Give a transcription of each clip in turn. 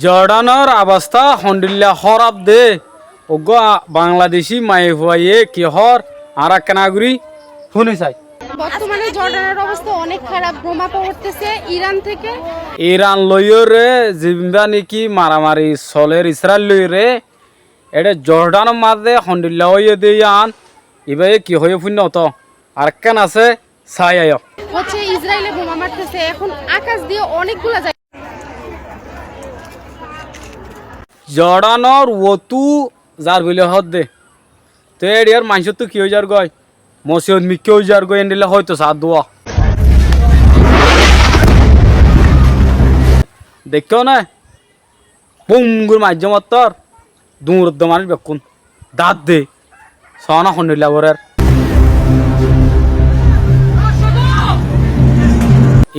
জর্ডানের অবস্থা হন্ডিল্লা খরাব দে ওগো বাংলাদেশি মায়ে হুয়াইয়ে কি হর আর কেনাগুড়ি শুনে চাই বর্তমানে জর্ডানের অবস্থা অনেক খারাপ। বোমা পড়তেছে ইরান থেকে। ইরান লইরে জিম্বা নাকি মারামারি চলের ইসরায়েল লইরে এটা জর্ডানের মাঝে হন্ডিল্লা হইয়ে দিয়ান এবার কি হয়ে শূন্য তো আর কেন আছে চাই আয় হচ্ছে ইসরায়েলে বোমা মারতেছে এখন আকাশ দিয়ে অনেকগুলা যায়। জর্ডানের ওতু যার বলে হদ দে তো এর মানুষ তো কি হয়ে যার গয় মসিদ মিকে হয়ে যার গয় এনে হয়তো সাত দোয়া দেখো না পুঙ্গুর মাধ্যমত তোর দূর মানুষ বেকুন দাঁত দে সনা হন্ডিল্লা বরের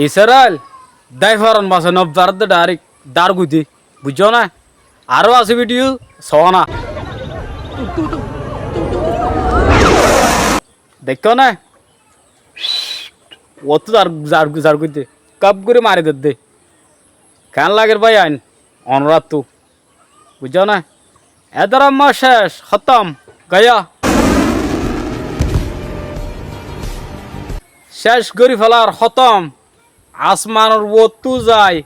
ইসরায়েল দাইফারন বাসে নবদার ডাইরেক্ট দার গুদি বুঝছো না আরো আছে ভিডিও সনা দেখো না ও তো যার গুদি কাপ করে মারি দে কেন লাগের ভাই আইন অনুরাধ তু বুঝছো না এদের আম্মা শেষ খতম গায়া শেষ করি ফেলার খতম আসমানের ওতু যায়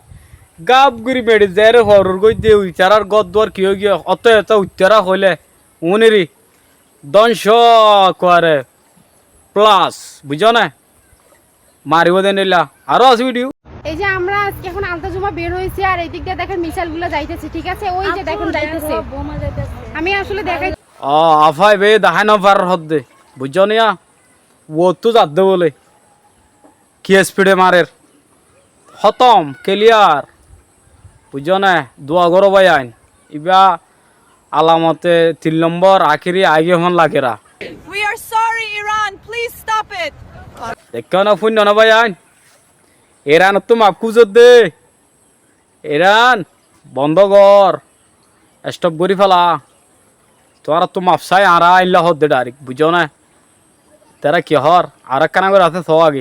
গাপ গুড়ি বেড়ে যায় রে হরুর গই দিয়ে উইচারার গদ দর কি গিয়ে অত এত উচ্চারা হইলে উনিরি দংশ করে প্লাস বুঝো না মারিব দে নিলা আরো আছে ভিডিও। এই যে আমরা আজকে এখন আলতাজুমা বের হইছি আর এই দিক দিয়ে দেখেন মিসাইলগুলো যাইতেছে, ঠিক আছে? ওই যে দেখেন যাইতেছে, আমি আসলে দেখাই আফাই বে দাহাই নফার হদ্দে বুঝছো নিয়া ও তো যাদ বলে কি স্পিডে মারের খতম ক্লিয়ার বুঝছো না দোয়া করো ভাই আইন ইবা আলামতে 3 নম্বর আখিরি আগে হন লাগেরা We are sorry, Iran. Please stop it. দেখো না ফুন না ভাই আইন ইরান তো মাপ খুঁজত দে ইরান বন্ধ কর স্টপ করি ফেলা তোরা তো মাপসাই আর আইলা হদ্দে ডাইরেক্ট বুঝছো না তারা কি হর আর কানা করে আছে সো আগে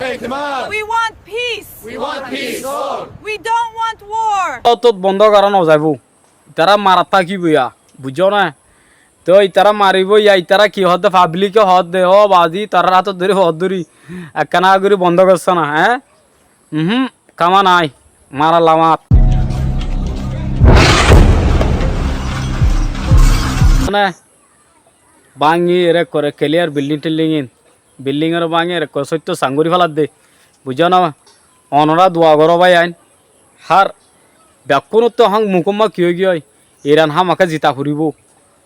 We want peace. We want peace. We don't want war. তো বন্ধ করা ন যাইব তারা মারা থাকিব ইয়া বুঝছো না তো তারা মারিব ইয়া তারা কি হদ পাবলিকে হদ দে ও বাজি তারা হাত ধরে হদ ধরি একখানা করে বন্ধ করছে না হ্যাঁ কামা নাই মারা লামাত মানে বাঙি এরে করে ক্লিয়ার বিল্ডিং এর বাঙি এরে সত্য সাঙ্গুরি ফেলার দে বুঝছো না অনরা দোয়া করো ভাই আইন হার ব্যাকুন তো হাং মুকুম্মা কি হয়ে গিয়ে ইরান হামাকে জিতা ফুরিব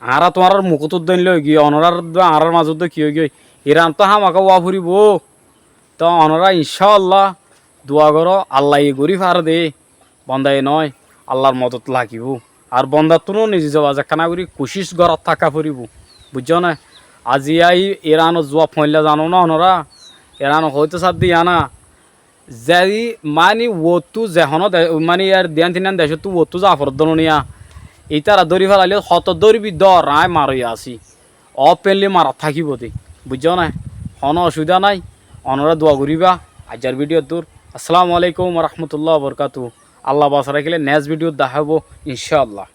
আরা তোমার মুকুত দিন লই গিয়ে অনরার আরার মাজত কি হয়ে গিয়ে ইরান তো হামাকে ওয়া ফুরিব তো অনরা ইনশাআল্লাহ দোয়া করো আল্লাহ গরি ফার দে বন্দাই নয় আল্লাহর মদত লাগিব আর বন্দার তো নিজে যাওয়া যাকানা করি কোশিশ গড়ত থাকা ফুরিব বুঝছো না আজি আই ইরান জোয়া ফইলা জানো না অনরা ইরান হয়তো সাথ দিয়া না যাই মানে ওতু যেহন মানে ইয়ার দিয়ান তিনান দেশ তো ওতু জাফর দনিয়া এইতারা দড়ি ফেলাইলে হত দড়িবি দর আয় মারি আসি অপেনলি মারা থাকিব দে বুঝছো না কোনো অসুবিধা নাই অনরা দোয়া করিবা আজার ভিডিও দূর। আসসালামু আলাইকুম রহমতুল্লাহ বরকাতু। আল্লাহ বাসা রাখিলে নেক্সট ভিডিও দেখাবো ইনশাআল্লাহ।